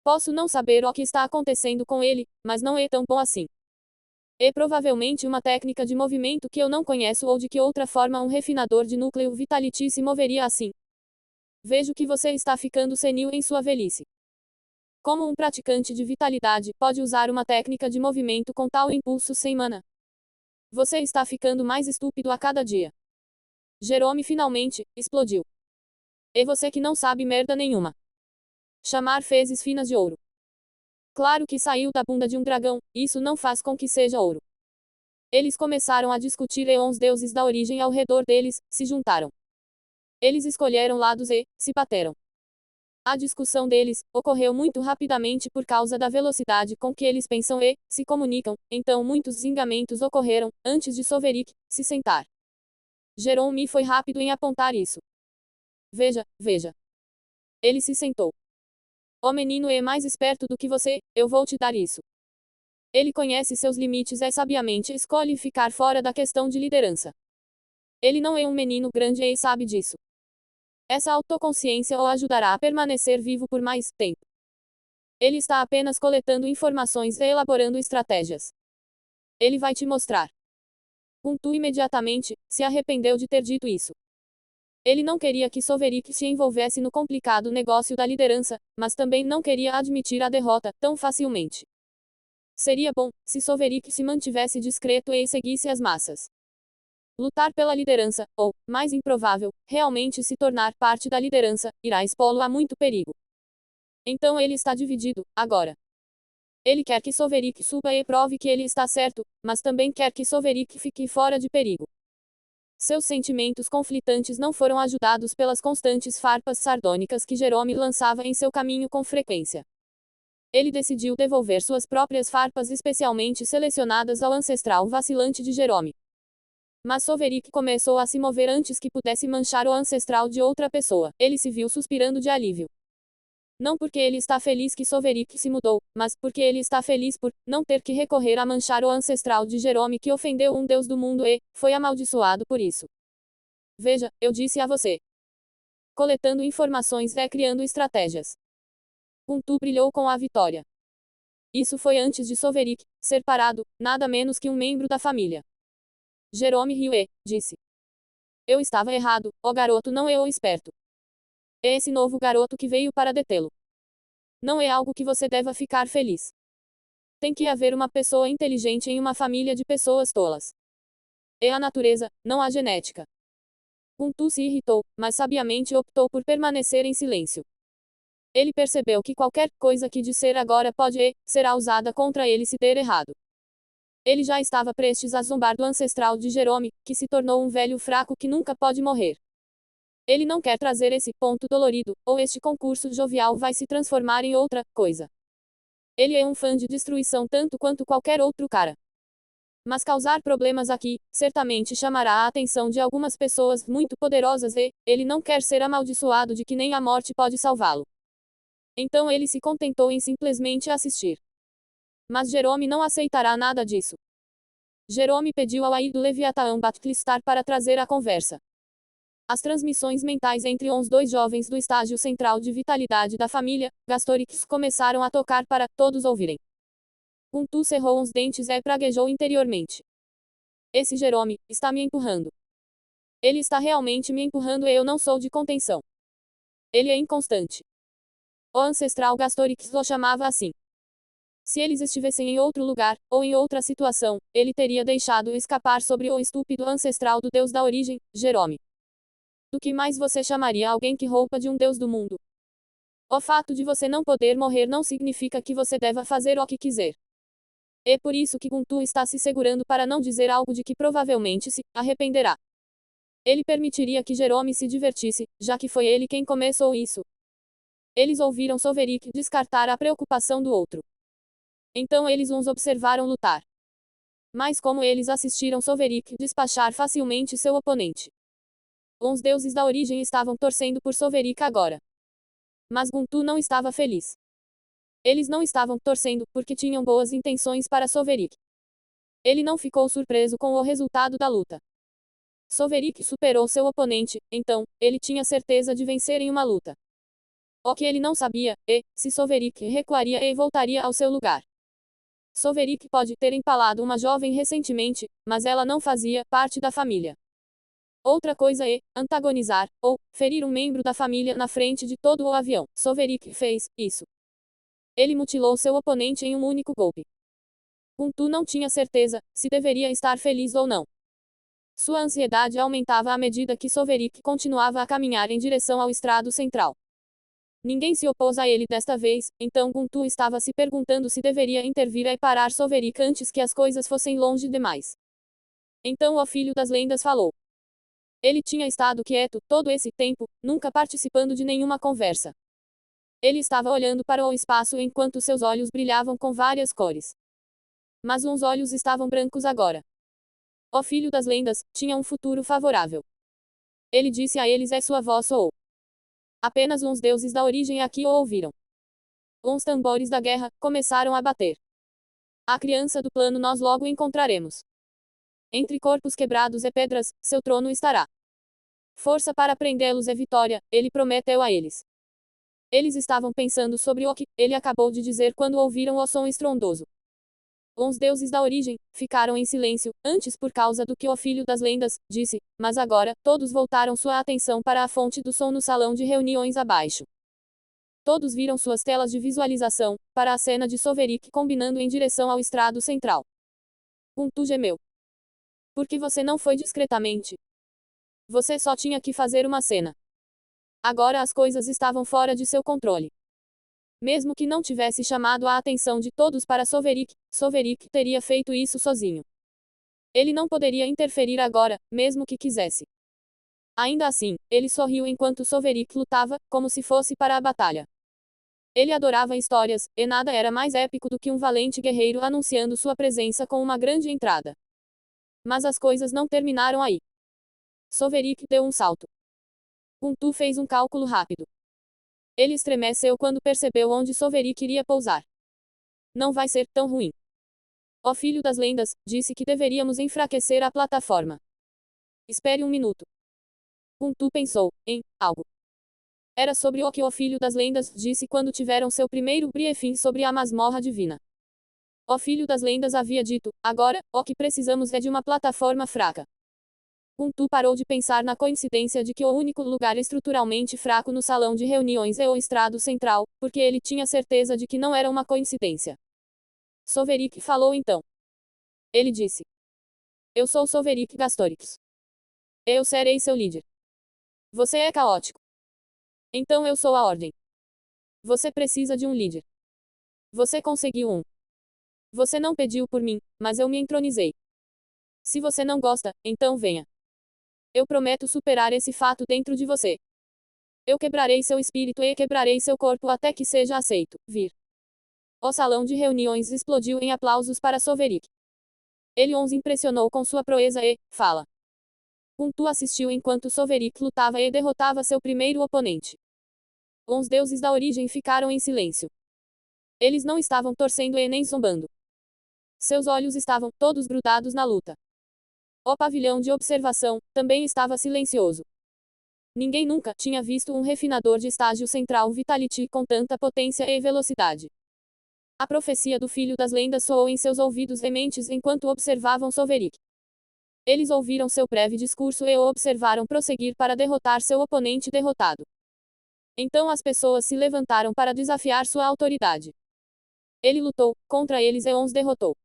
Posso não saber o que está acontecendo com ele, mas não é tão bom assim. É provavelmente uma técnica de movimento que eu não conheço ou de que outra forma um refinador de núcleo vitality se moveria assim. Vejo que você está ficando senil em sua velhice. Como um praticante de vitalidade pode usar uma técnica de movimento com tal impulso sem mana? Você está ficando mais estúpido a cada dia. Jerome finalmente explodiu. É você que não sabe merda nenhuma. Chamar fezes finas de ouro. Claro que saiu da bunda de um dragão, isso não faz com que seja ouro. Eles começaram a discutir e os deuses da origem ao redor deles se juntaram. Eles escolheram lados e se bateram. A discussão deles ocorreu muito rapidamente por causa da velocidade com que eles pensam e se comunicam, então muitos zingamentos ocorreram antes de Soverick se sentar. Jerome foi rápido em apontar isso. Veja, veja. Ele se sentou. O menino é mais esperto do que você, eu vou te dar isso. Ele conhece seus limites e sabiamente escolhe ficar fora da questão de liderança. Ele não é um menino grande e sabe disso. Essa autoconsciência o ajudará a permanecer vivo por mais tempo. Ele está apenas coletando informações e elaborando estratégias. Ele vai te mostrar. Guntu imediatamente se arrependeu de ter dito isso. Ele não queria que Soverick se envolvesse no complicado negócio da liderança, mas também não queria admitir a derrota tão facilmente. Seria bom se Soverick se mantivesse discreto e seguisse as massas. Lutar pela liderança, ou, mais improvável, realmente se tornar parte da liderança, irá expô-lo a muito perigo. Então ele está dividido, agora. Ele quer que Soverick suba e prove que ele está certo, mas também quer que Soverick fique fora de perigo. Seus sentimentos conflitantes não foram ajudados pelas constantes farpas sardônicas que Jerome lançava em seu caminho com frequência. Ele decidiu devolver suas próprias farpas especialmente selecionadas ao ancestral vacilante de Jerome. Mas Soverick começou a se mover antes que pudesse manchar o ancestral de outra pessoa. Ele se viu suspirando de alívio. Não porque ele está feliz que Soverick se mudou, mas porque ele está feliz por não ter que recorrer a manchar o ancestral de Jerome que ofendeu um deus do mundo e foi amaldiçoado por isso. Veja, eu disse a você. Coletando informações e criando estratégias. Guntu brilhou com a vitória. Isso foi antes de Soverick ser parado, nada menos que um membro da família. Jerome riu e disse. Eu estava errado, o garoto não é o esperto. É esse novo garoto que veio para detê-lo. Não é algo que você deva ficar feliz. Tem que haver uma pessoa inteligente em uma família de pessoas tolas. É a natureza, não a genética. Guntu se irritou, mas sabiamente optou por permanecer em silêncio. Ele percebeu que qualquer coisa que disser agora pode e será usada contra ele se der errado. Ele já estava prestes a zombar do ancestral de Jerome, que se tornou um velho fraco que nunca pode morrer. Ele não quer trazer esse ponto dolorido, ou este concurso jovial vai se transformar em outra coisa. Ele é um fã de destruição tanto quanto qualquer outro cara. Mas causar problemas aqui, certamente chamará a atenção de algumas pessoas muito poderosas e, ele não quer ser amaldiçoado de que nem a morte pode salvá-lo. Então ele se contentou em simplesmente assistir. Mas Jerome não aceitará nada disso. Jerome pediu ao Ai do Leviatã Batclistar para trazer a conversa. As transmissões mentais entre os dois jovens do estágio central de vitalidade da família, Gastorix, começaram a tocar para todos ouvirem. Guntu cerrou os dentes e praguejou interiormente. Esse Jerome está me empurrando. Ele está realmente me empurrando e eu não sou de contenção. Ele é inconstante. O ancestral Gastorix o chamava assim. Se eles estivessem em outro lugar, ou em outra situação, ele teria deixado escapar sobre o estúpido ancestral do deus da origem, Jerome. Do que mais você chamaria alguém que rouba de um deus do mundo? O fato de você não poder morrer não significa que você deva fazer o que quiser. É por isso que Guntu está se segurando para não dizer algo de que provavelmente se arrependerá. Ele permitiria que Jerome se divertisse, já que foi ele quem começou isso. Eles ouviram Soverik descartar a preocupação do outro. Então eles uns observaram lutar. Mas como eles assistiram Soverik despachar facilmente seu oponente. Os deuses da origem estavam torcendo por Soverik agora. Mas Guntu não estava feliz. Eles não estavam torcendo porque tinham boas intenções para Soverik. Ele não ficou surpreso com o resultado da luta. Soverik superou seu oponente, então, ele tinha certeza de vencer em uma luta. O que ele não sabia, é, se Soverik recuaria e voltaria ao seu lugar. Soverik pode ter empalado uma jovem recentemente, mas ela não fazia parte da família. Outra coisa é, antagonizar, ou, ferir um membro da família na frente de todo o avião. Soverik fez isso. Ele mutilou seu oponente em um único golpe. Guntu não tinha certeza, se deveria estar feliz ou não. Sua ansiedade aumentava à medida que Soverik continuava a caminhar em direção ao estrado central. Ninguém se opôs a ele desta vez, então Guntu estava se perguntando se deveria intervir e parar Soverik antes que as coisas fossem longe demais. Então o filho das lendas falou. Ele tinha estado quieto todo esse tempo, nunca participando de nenhuma conversa. Ele estava olhando para o espaço enquanto seus olhos brilhavam com várias cores. Mas uns olhos estavam brancos agora. O filho das lendas tinha um futuro favorável. Ele disse a eles: é sua voz ou apenas uns deuses da origem aqui o ouviram. Uns tambores da guerra começaram a bater. A criança do plano nós logo encontraremos. Entre corpos quebrados e pedras, seu trono estará. Força para prendê-los é vitória, ele prometeu a eles. Eles estavam pensando sobre o que ele acabou de dizer quando ouviram o som estrondoso. Os deuses da origem ficaram em silêncio, antes por causa do que o filho das lendas disse, mas agora, todos voltaram sua atenção para a fonte do som no salão de reuniões abaixo. Todos viram suas telas de visualização, para a cena de Soverik combinando em direção ao estrado central. Guntu gemeu. Por que você não foi discretamente? Você só tinha que fazer uma cena. Agora as coisas estavam fora de seu controle. Mesmo que não tivesse chamado a atenção de todos para Soverik, Soverik teria feito isso sozinho. Ele não poderia interferir agora, mesmo que quisesse. Ainda assim, ele sorriu enquanto Soverik lutava, como se fosse para a batalha. Ele adorava histórias, e nada era mais épico do que um valente guerreiro anunciando sua presença com uma grande entrada. Mas as coisas não terminaram aí. Soverik deu um salto. Guntu fez um cálculo rápido. Ele estremeceu quando percebeu onde Soverik iria pousar. Não vai ser tão ruim. O filho das lendas disse que deveríamos enfraquecer a plataforma. Espere um minuto. Guntu pensou em algo. Era sobre o que o filho das lendas disse quando tiveram seu primeiro briefing sobre a masmorra divina. O filho das lendas havia dito: agora, o que precisamos é de uma plataforma fraca. Guntu parou de pensar na coincidência de que o único lugar estruturalmente fraco no salão de reuniões é o estrado central, porque ele tinha certeza de que não era uma coincidência. Soverik falou então. Ele disse: eu sou Soverik Gastorix. Eu serei seu líder. Você é caótico. Então eu sou a ordem. Você precisa de um líder. Você conseguiu um. Você não pediu por mim, mas eu me entronizei. Se você não gosta, então venha. Eu prometo superar esse fato dentro de você. Eu quebrarei seu espírito e quebrarei seu corpo até que seja aceito. Vir. O salão de reuniões explodiu em aplausos para Soverik. Ele os impressionou com sua proeza e fala. Guntu assistiu enquanto Soverik lutava e derrotava seu primeiro oponente. Os deuses da origem ficaram em silêncio. Eles não estavam torcendo e nem zombando. Seus olhos estavam todos grudados na luta. O pavilhão de observação também estava silencioso. Ninguém nunca tinha visto um refinador de estágio central Vitality com tanta potência e velocidade. A profecia do filho das lendas soou em seus ouvidos e mentes enquanto observavam Soverik. Eles ouviram seu breve discurso e o observaram prosseguir para derrotar seu oponente derrotado. Então as pessoas se levantaram para desafiar sua autoridade. Ele lutou contra eles e os derrotou.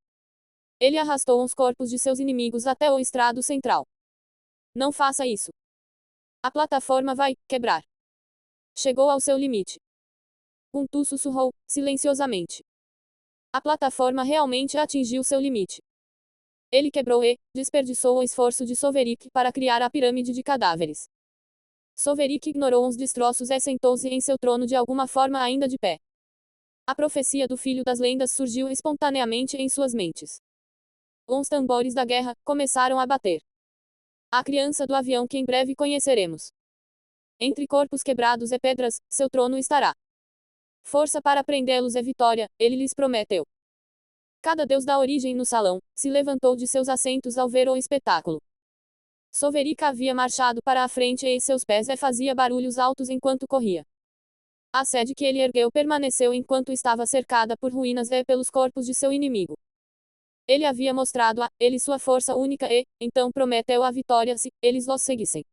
Ele arrastou os corpos de seus inimigos até o estrado central. Não faça isso. A plataforma vai quebrar. Chegou ao seu limite. Guntu sussurrou, silenciosamente. A plataforma realmente atingiu seu limite. Ele quebrou e desperdiçou o esforço de Soverik para criar a pirâmide de cadáveres. Soveric ignorou uns destroços e sentou-se em seu trono de alguma forma ainda de pé. A profecia do filho das lendas surgiu espontaneamente em suas mentes. Os tambores da guerra começaram a bater. A criança do avião que em breve conheceremos. Entre corpos quebrados e pedras, seu trono estará. Força para prendê-los é vitória, ele lhes prometeu. Cada deus da origem no salão se levantou de seus assentos ao ver o espetáculo. Soveric havia marchado para a frente e seus pés fazia barulhos altos enquanto corria. A sede que ele ergueu permaneceu enquanto estava cercada por ruínas e pelos corpos de seu inimigo. Ele havia mostrado a ele sua força única e, então prometeu a vitória se eles os seguissem.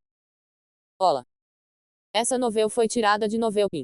Ola. Essa novela foi tirada de Novelpin.